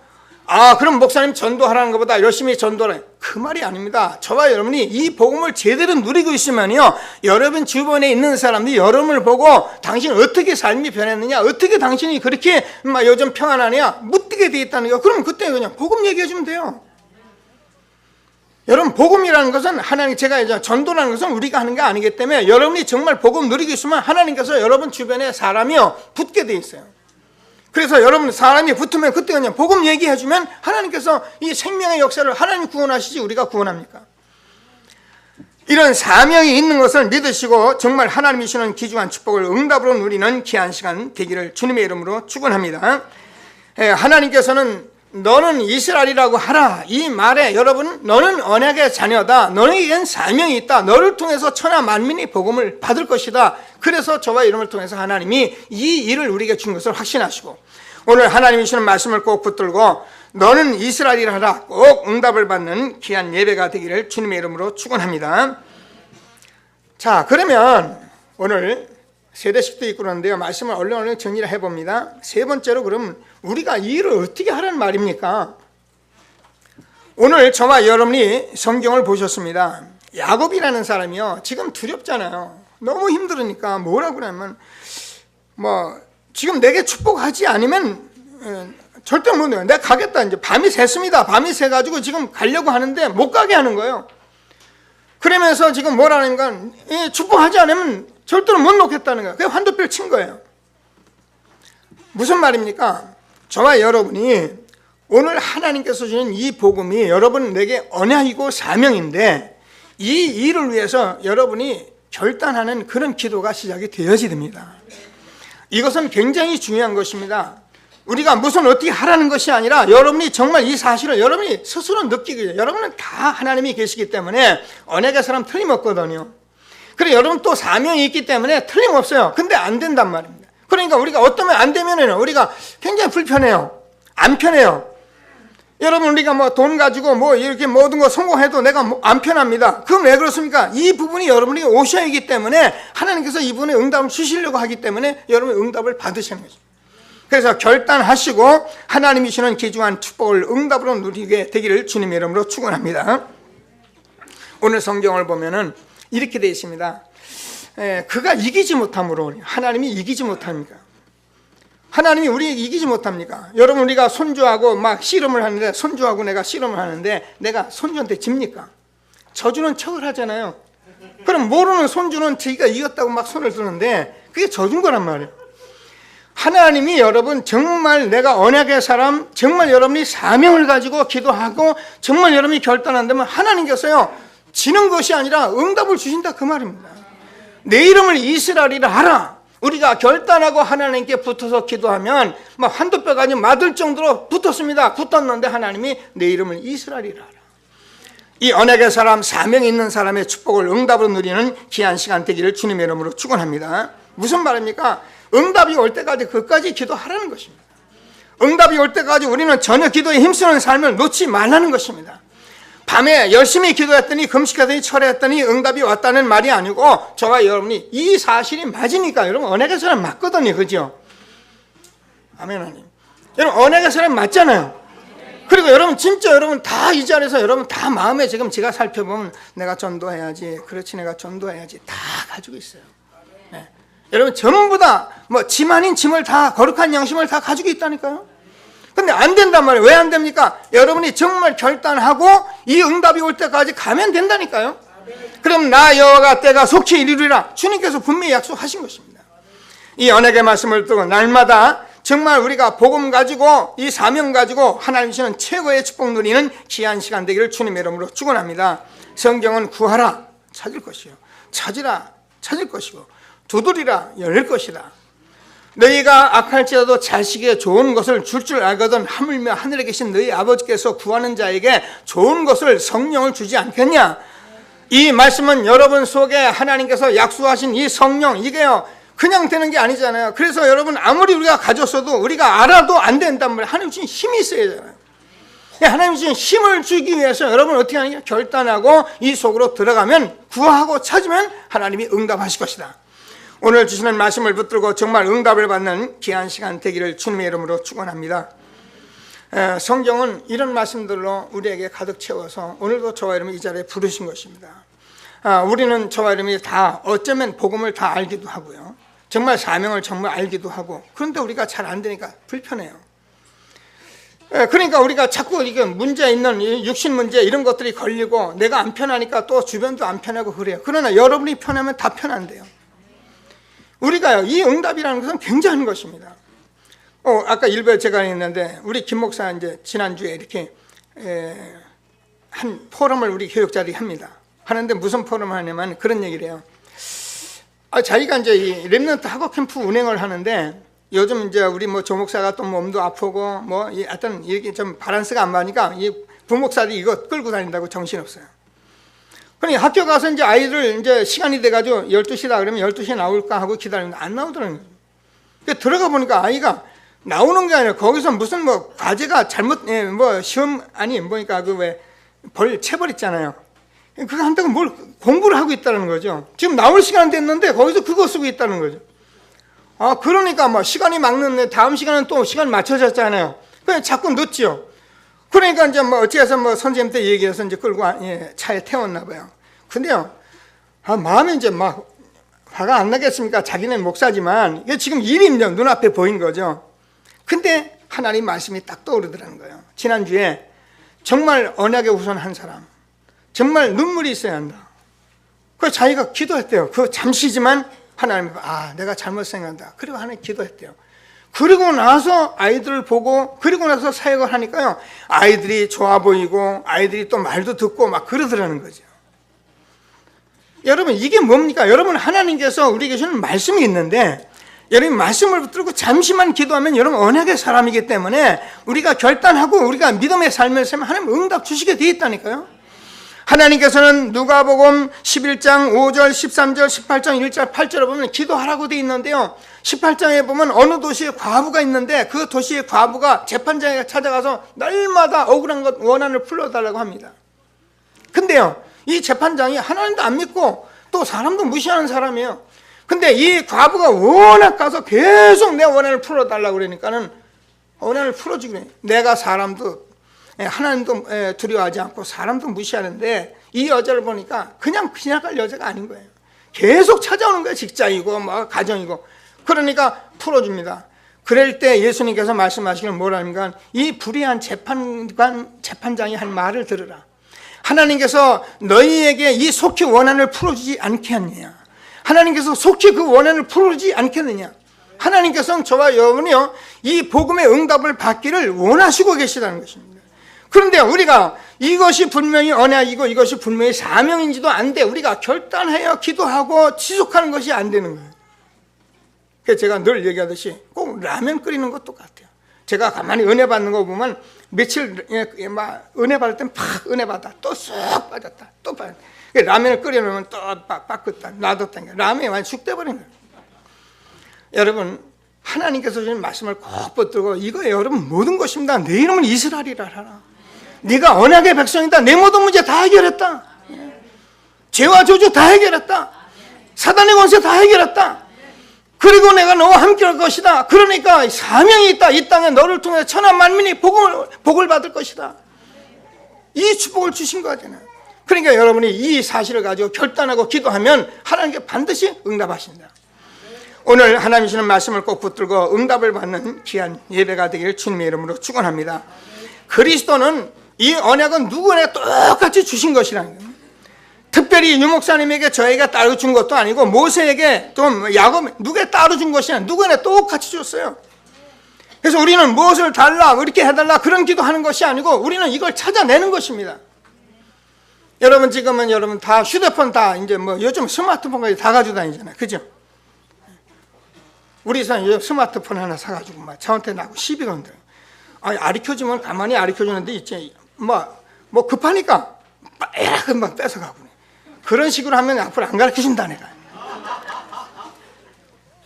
그럼 목사님 전도하라는 것보다 열심히 전도를 그 말이 아닙니다. 저와 여러분이 이 복음을 제대로 누리고 있으면요 여러분 주변에 있는 사람들이 여러분을 보고 당신 어떻게 삶이 변했느냐 어떻게 당신이 그렇게 요즘 평안하냐 묻게 돼 있다는 거. 그럼 그때 그냥 복음 얘기해 주면 돼요. 여러분 복음이라는 것은 하나님 제가 이제 전도라는 것은 우리가 하는 게 아니기 때문에 여러분이 정말 복음 누리고 있으면 하나님께서 여러분 주변에 사람이요 붙게 돼 있어요. 그래서 여러분 사람이 붙으면 그때 그냥 복음 얘기해 주면 하나님께서 이 생명의 역사를 하나님 구원하시지 우리가 구원합니까? 이런 사명이 있는 것을 믿으시고 정말 하나님이 주시는 귀중한 축복을 응답으로 누리는 귀한 시간 되기를 주님의 이름으로 축원합니다. 하나님께서는 너는 이스라엘이라고 하라 이 말에 여러분 너는 언약의 자녀다. 너에겐 사명이 있다. 너를 통해서 천하 만민이 복음을 받을 것이다. 그래서 저와 이름을 통해서 하나님이 이 일을 우리에게 준 것을 확신하시고 오늘 하나님이 주시는 말씀을 꼭 붙들고 너는 이스라엘이라 하라 꼭 응답을 받는 귀한 예배가 되기를 주님의 이름으로 축원합니다. 자 그러면 오늘 세례식도 있고 그러는데요. 말씀을 얼른 정리를 해봅니다. 세 번째로 그럼 우리가 이 일을 어떻게 하라는 말입니까? 오늘 저와 여러분이 성경을 보셨습니다. 야곱이라는 사람이요. 지금 두렵잖아요. 너무 힘들으니까 뭐라고 그러면 지금 내게 축복하지 않으면 절대 못 해요. 내가 가겠다. 이제 밤이 샜습니다. 밤이 새가지고 지금 가려고 하는데 못 가게 하는 거예요. 그러면서 지금 뭐라는 건 축복하지 않으면 절대로 못 놓겠다는 거예요. 그래서 환도표를 친 거예요. 무슨 말입니까? 저와 여러분이 오늘 하나님께서 주신 이 복음이 여러분 내게 언약이고 사명인데 이 일을 위해서 여러분이 결단하는 그런 기도가 시작이 되어야 됩니다. 이것은 굉장히 중요한 것입니다. 우리가 무슨 어떻게 하라는 것이 아니라 여러분이 정말 이 사실을 여러분이 스스로 느끼게, 여러분은 다 하나님이 계시기 때문에 언약의 사람 틀림없거든요. 그리고 여러분 또 사명이 있기 때문에 틀림없어요. 근데 안 된단 말입니다. 그러니까 우리가 어떠면 안 되면은 우리가 굉장히 불편해요. 안 편해요. 여러분 우리가 돈 가지고 이렇게 모든 거 성공해도 내가 안 편합니다. 그럼 왜 그렇습니까? 이 부분이 여러분에게 오셔야 하기 때문에 하나님께서 이분의 응답을 주시려고 하기 때문에 여러분의 응답을 받으시는 거죠. 그래서 결단하시고 하나님이 주시는 귀중한 축복을 응답으로 누리게 되기를 주님의 이름으로 축원합니다. 오늘 성경을 보면은 이렇게 되어 있습니다. 그가 이기지 못함으로 하나님이 이기지 못합니까? 하나님이 우리 이기지 못합니까? 여러분 우리가 손주하고 막 씨름을 하는데 손주하고 내가 씨름을 하는데 내가 손주한테 집니까? 저주는 척을 하잖아요. 그럼 모르는 손주는 자기가 이겼다고 막 손을 드는데 그게 저준 거란 말이에요. 하나님이 여러분 정말 내가 언약의 사람, 정말 여러분이 사명을 가지고 기도하고 정말 여러분이 결단한다면 하나님께서요 지는 것이 아니라 응답을 주신다 그 말입니다. 내 이름을 이스라엘이라 하라. 우리가 결단하고 하나님께 붙어서 기도하면 막 한도뼈가 아니면 맞을 정도로 붙었습니다. 붙었는데 하나님이 내 이름을 이스라엘이라 하라. 이 언약의 사람, 사명이 있는 사람의 축복을 응답으로 누리는 귀한 시간 되기를 주님의 이름으로 축원합니다. 무슨 말입니까? 응답이 올 때까지 그까지 기도하라는 것입니다. 응답이 올 때까지 우리는 전혀 기도에 힘쓰는 삶을 놓지 말라는 것입니다. 밤에 열심히 기도했더니 금식하더니 철회했더니 응답이 왔다는 말이 아니고 저와 여러분이 이 사실이 맞으니까 여러분 언약의 사람 맞거든요. 그죠? 아멘 하나님. 여러분 언약의 사람 맞잖아요. 그리고 여러분 진짜 여러분 다 이 자리에서 여러분 다 마음에 지금 제가 살펴보면 내가 전도해야지, 그렇지 내가 전도해야지 다 가지고 있어요. 네. 여러분 전부 다 짐 아닌 짐을 다 거룩한 양심을 다 가지고 있다니까요. 근데 안 된단 말이에요. 왜 안 됩니까? 여러분이 정말 결단하고 이 응답이 올 때까지 가면 된다니까요. 그럼 나 여호와가 때가 속히 이르리라 주님께서 분명히 약속하신 것입니다. 이 언약의 말씀을 듣고 날마다 정말 우리가 복음 가지고 이 사명 가지고 하나님 주시는 최고의 축복 누리는 귀한 시간 되기를 주님의 이름으로 축원합니다. 성경은 구하라 찾을 것이요, 찾으라 찾을 것이고 두드리라 열릴 것이다. 너희가 악할지라도 자식에게 좋은 것을 줄 알거든 하물며 하늘에 계신 너희 아버지께서 구하는 자에게 좋은 것을 성령을 주지 않겠냐? 이 말씀은 여러분 속에 하나님께서 약속하신 이 성령 이게요 그냥 되는 게 아니잖아요. 그래서 여러분 아무리 우리가 가졌어도 우리가 알아도 안 된단 말이에요. 하나님 주신 힘이 있어야 되잖아요. 하나님 주신 힘을 주기 위해서 여러분 어떻게 하느냐? 결단하고 이 속으로 들어가면 구하고 찾으면 하나님이 응답하실 것이다. 오늘 주시는 말씀을 붙들고 정말 응답을 받는 귀한 시간 되기를 주님의 이름으로 축원합니다. 성경은 이런 말씀들로 우리에게 가득 채워서 오늘도 저와 여러분이 이 자리에 부르신 것입니다. 우리는 저와 여러분이 다 어쩌면 복음을 다 알기도 하고요, 정말 사명을 정말 알기도 하고, 그런데 우리가 잘 안 되니까 불편해요. 그러니까 우리가 자꾸 이게 문제 있는 육신 문제 이런 것들이 걸리고 내가 안 편하니까 또 주변도 안 편하고 그래요. 그러나 여러분이 편하면 다 편한데요. 우리가요 이 응답이라는 것은 굉장한 것입니다. 아까 일부에 제가 했는데 우리 김 목사 이제 지난주에 이렇게 한 포럼을 우리 교육자들이 합니다. 하는데 무슨 포럼을 하냐면 그런 얘기를 해요. 자기가 이제 이 렘넌트 학업 캠프 운행을 하는데 요즘 이제 우리 조 목사가 또 몸도 아프고 하여튼 이렇게 좀 바란스가 안 맞으니까 이 부목사들이 이거 끌고 다닌다고 정신없어요. 그러니까 학교 가서 이제 아이들 이제 시간이 돼가지고 12시다 그러면 12시에 나올까 하고 기다리는데 안 나오더라는 거예요. 그러니까 들어가 보니까 아이가 나오는 게 아니라 거기서 무슨 과제가 잘못, 시험, 아니, 그 왜, 체벌 있잖아요. 그거 한다고 뭘 공부를 하고 있다는 거죠. 지금 나올 시간 됐는데 거기서 그거 쓰고 있다는 거죠. 그러니까 뭐 시간이 막는데 다음 시간은 또 시간 맞춰졌잖아요. 그냥 자꾸 늦지요. 그러니까 이제 뭐 어찌해서 뭐 선생님한테 얘기해서 이제 끌고 차에 태웠나 봐요. 근데요, 마음이 이제 막 화가 안 나겠습니까? 자기는 목사지만 이게 지금 일이 눈앞에 보인 거죠. 근데 하나님 말씀이 딱 떠오르더라는 거예요. 지난주에 정말 언약에 우선한 사람, 정말 눈물이 있어야 한다. 그래서 자기가 기도했대요. 그 잠시지만 하나님, 내가 잘못 생각한다. 그리고 하나님 기도했대요. 그리고 나서 아이들을 보고, 그리고 나서 사역을 하니까요, 아이들이 좋아 보이고, 아이들이 또 말도 듣고 막 그러더라는 거죠. 여러분, 이게 뭡니까? 여러분, 하나님께서 우리에게 주는 말씀이 있는데, 여러분 말씀을 붙들고 잠시만 기도하면 여러분 언약의 사람이기 때문에 우리가 결단하고 우리가 믿음의 삶을 살면 하나님 응답 주시게 돼 있다니까요. 하나님께서는 누가복음 11장 5절 13절 18장 1절 8절에 보면 기도하라고 돼 있는데요, 18장에 보면 어느 도시에 과부가 있는데 그 도시의 과부가 재판장에 찾아가서 날마다 억울한 것 원한을 풀어달라고 합니다. 근데요, 이 재판장이 하나님도 안 믿고 또 사람도 무시하는 사람이에요. 근데 이 과부가 워낙 가서 계속 내 원한을 풀어달라고 그러니까는 원한을 풀어주기로 해요. 내가 사람도 하나님도 두려워하지 않고 사람도 무시하는데 이 여자를 보니까 그냥 지나갈 여자가 아닌 거예요. 계속 찾아오는 거예요. 직장이고 뭐 가정이고. 그러니까 풀어줍니다. 그럴 때 예수님께서 말씀하시기를 뭐라니까, 이 불의한 재판장이 한 말을 들으라. 하나님께서 너희에게 이 속히 원한을 풀어주지 않겠느냐. 하나님께서 속히 그 원한을 풀어주지 않겠느냐. 하나님께서는 저와 여러분이요, 이 복음의 응답을 받기를 원하시고 계시다는 것입니다. 그런데 우리가 이것이 분명히 언약이고 이것이 분명히 사명인지도 안 돼. 우리가 결단하여 기도하고 지속하는 것이 안 되는 거예요. 그래서 제가 늘 얘기하듯이 꼭 라면 끓이는 것 똑같아요. 제가 가만히 은혜 받는 거 보면 며칠 은혜 받을 땐 팍 은혜 받아, 또 쏙 빠졌다, 또 빠졌다. 라면을 끓여놓으면 또 빡긋다, 놔뒀다니까 라면이 완전 죽돼버린 거예요. 여러분, 하나님께서 주신 말씀을 꼭 붙들고 이거예요. 여러분, 모든 것입니다. 내 이름은 이스라엘이라 하라. 네가 언약의 백성이다. 내 모든 문제 다 해결했다. 죄와 저주 다 해결했다. 사단의 권세 다 해결했다. 그리고 내가 너와 함께 할 것이다. 그러니까 사명이 있다. 이 땅에 너를 통해 천하 만민이 복을 받을 것이다. 이 축복을 주신 거잖아요. 그러니까 여러분이 이 사실을 가지고 결단하고 기도하면 하나님께 반드시 응답하신다. 오늘 하나님 주시는 말씀을 꼭 붙들고 응답을 받는 귀한 예배가 되기를 주님의 이름으로 축원합니다. 그리스도는 이 언약은 누구나 똑같이 주신 것이라는 거예요. 특별히 유목사님에게 저에게 따로 준 것도 아니고 모세에게 또 야곱 누구에 따로 준 것이 아니라 누구나 똑같이 줬어요. 그래서 우리는 무엇을 달라 이렇게 해달라 그런 기도하는 것이 아니고 우리는 이걸 찾아내는 것입니다. 여러분, 지금은 여러분 다 휴대폰 다 이제 뭐 요즘 스마트폰까지 다 가지고 다니잖아요. 그죠? 우리 사람 스마트폰 하나 사가지고 막 저한테 나고 시비 건드려. 아리켜주면 가만히 아리켜주는데 있지. 뭐 급하니까 막 뺏어가고. 그런 식으로 하면 앞으로 안 가르쳐준다 내가.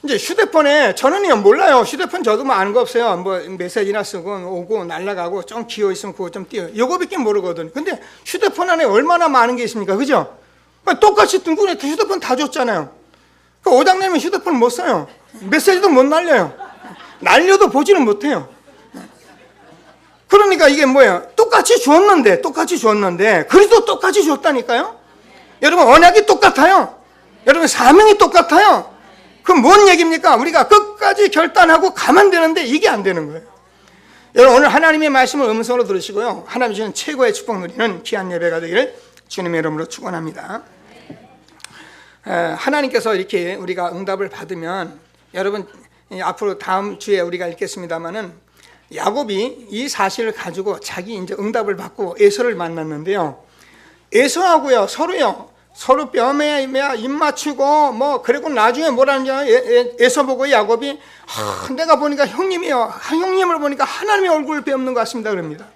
이제 휴대폰에 저는 몰라요. 휴대폰 저도 뭐 아는 거 없어요. 뭐 메시지나 쓰고 오고 날아가고 좀 기어 있으면 그거 좀 띄워. 요거밖에 모르거든. 근데 휴대폰 안에 얼마나 많은 게 있습니까? 그죠? 똑같이 둥근에 휴대폰 다 줬잖아요. 그 오장내면 휴대폰 못 써요. 메시지도 못 날려요. 날려도 보지는 못해요. 그러니까 이게 뭐예요? 똑같이 주었는데 그리스도 똑같이 줬다니까요. 여러분, 언약이 똑같아요. 여러분, 사명이 똑같아요. 그럼 뭔 얘기입니까? 우리가 끝까지 결단하고 가면 되는데 이게 안 되는 거예요. 여러분, 오늘 하나님의 말씀을 음성으로 들으시고요, 하나님 주시는 최고의 축복 누리는 귀한 예배가 되기를 주님의 이름으로 축원합니다. 하나님께서 이렇게 우리가 응답을 받으면, 여러분 앞으로 다음 주에 우리가 읽겠습니다마는 야곱이 이 사실을 가지고 자기 이제 응답을 받고 에서를 만났는데요, 에서하고요 서로 뺨에 입 맞추고 뭐 그리고 나중에 뭐라는지 에서 보고 야곱이 내가 보니까 형님을 보니까 하나님의 얼굴을 뵙는 것 같습니다 그럽니다.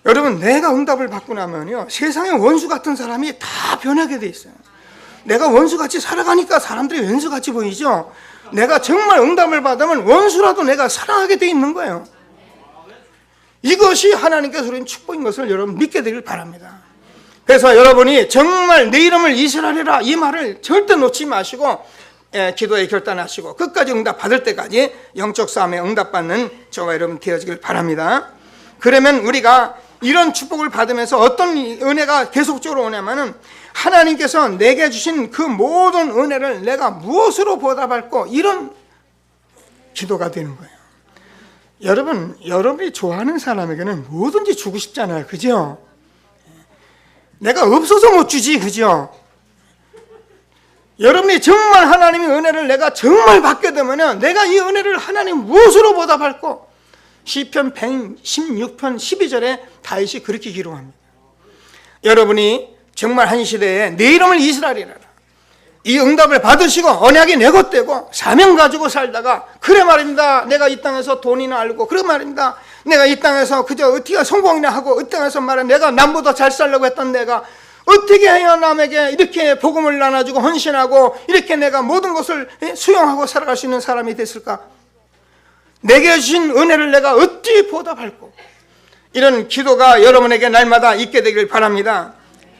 여러분, 내가 응답을 받고 나면요 세상에 원수 같은 사람이 다 변하게 돼 있어요. 내가 원수같이 살아가니까 사람들이 원수같이 보이죠. 내가 정말 응답을 받으면 원수라도 내가 사랑하게 돼 있는 거예요. 이것이 하나님께서 주신 축복인 것을 여러분 믿게 되길 바랍니다. 그래서 여러분이 정말 내 이름을 이스라엘이라 이 말을 절대 놓지 마시고 기도에 결단하시고 끝까지 응답 받을 때까지 영적 싸움에 응답받는 저와 여러분 되어지길 바랍니다. 그러면 우리가 이런 축복을 받으면서 어떤 은혜가 계속적으로 오냐면은 하나님께서 내게 주신 그 모든 은혜를 내가 무엇으로 보답할까, 이런 기도가 되는 거예요. 여러분, 여러분이 좋아하는 사람에게는 뭐든지 주고 싶잖아요. 그죠? 내가 없어서 못 주지. 그죠? 여러분이 정말 하나님의 은혜를 내가 정말 받게 되면 내가 이 은혜를 하나님 무엇으로 보답할까? 시편 116편 12절에 다윗이 그렇게 기록합니다. 여러분이 정말 한 시대에 내 이름을 이스라엘이라 이 응답을 받으시고 언약이 내 것 되고 사명 가지고 살다가, 그래 말입니다, 내가 이 땅에서 돈이나 알고, 그래 말입니다, 내가 이 땅에서 그저 어떻게 성공이나 하고, 이 땅에서 말해 내가 남보다 잘 살려고 했던 내가 어떻게 해야 남에게 이렇게 복음을 나눠주고 헌신하고 이렇게 내가 모든 것을 수용하고 살아갈 수 있는 사람이 됐을까? 내게 주신 은혜를 내가 어찌 보답할꼬? 이런 기도가 여러분에게 날마다 있게 되길 바랍니다.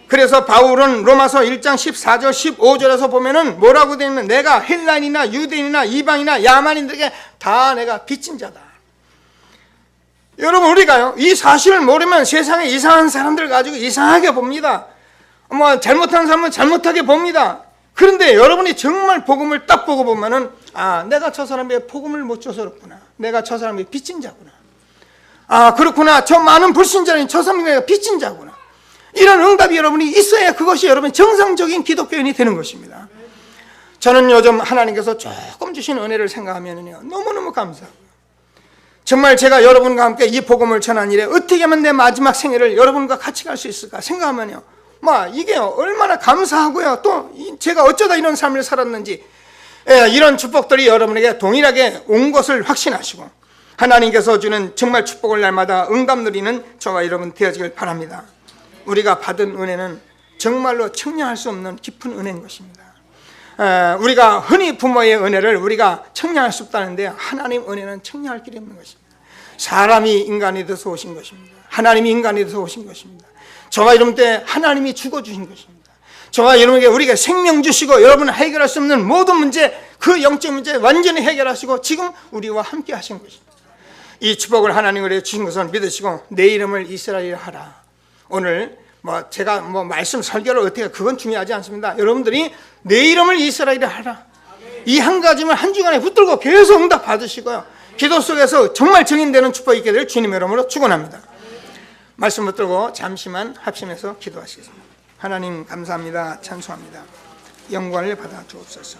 그래서 바울은 로마서 1장 14절 15절에서 보면은 뭐라고 되어 있냐면, 내가 헬라인이나 유대인이나 이방이나 야만인들에게 다 내가 빚진 자다. 여러분, 우리가요 이 사실을 모르면 세상에 이상한 사람들 가지고 이상하게 봅니다. 뭐 잘못한 사람은 잘못하게 봅니다. 그런데 여러분이 정말 복음을 딱 보고 보면은, 아, 내가 저 사람에게 복음을 못 줘서 그렇구나, 내가 저 사람에게 빚진 자구나, 아 그렇구나, 저 많은 불신자인 저 사람에게 빚진 자구나. 이런 응답이 여러분이 있어야 그것이 여러분 정상적인 기독교인이 되는 것입니다. 저는 요즘 하나님께서 조금 주신 은혜를 생각하면요 너무너무 감사하고요. 정말 제가 여러분과 함께 이 복음을 전한 일에 어떻게 하면 내 마지막 생애를 여러분과 같이 갈 수 있을까 생각하면요, 이게 얼마나 감사하고요. 또 제가 어쩌다 이런 삶을 살았는지, 이런 축복들이 여러분에게 동일하게 온 것을 확신하시고 하나님께서 주는 정말 축복을 날마다 응답 누리는 저와 여러분 되어지길 바랍니다. 우리가 받은 은혜는 정말로 청량할 수 없는 깊은 은혜인 것입니다. 우리가 흔히 부모의 은혜를 우리가 청량할 수 없다는데, 하나님 은혜는 청량할 길이 없는 것입니다. 사람이 인간이 돼서 오신 것입니다. 하나님이 인간이 돼서 오신 것입니다. 저와 여러분 때 하나님이 죽어주신 것입니다. 저와 여러분에게 우리가 생명 주시고 여러분은 해결할 수 없는 모든 문제, 그 영적 문제 완전히 해결하시고 지금 우리와 함께 하신 것입니다. 이 축복을 하나님으로 주신 것을 믿으시고 내 이름을 이스라엘이라 하라. 오늘 제가 말씀 설교를 어떻게, 그건 중요하지 않습니다. 여러분들이 내 이름을 이스라엘이라 하라, 이 한 가지만 한 주간에 붙들고 계속 응답 받으시고요, 기도 속에서 정말 증인되는 축복이 있게 될 주님의 이름으로 축원합니다. 말씀 붙들고 잠시만 합심해서 기도하시겠습니다. 하나님 감사합니다. 찬송합니다. 영광을 받아 주옵소서.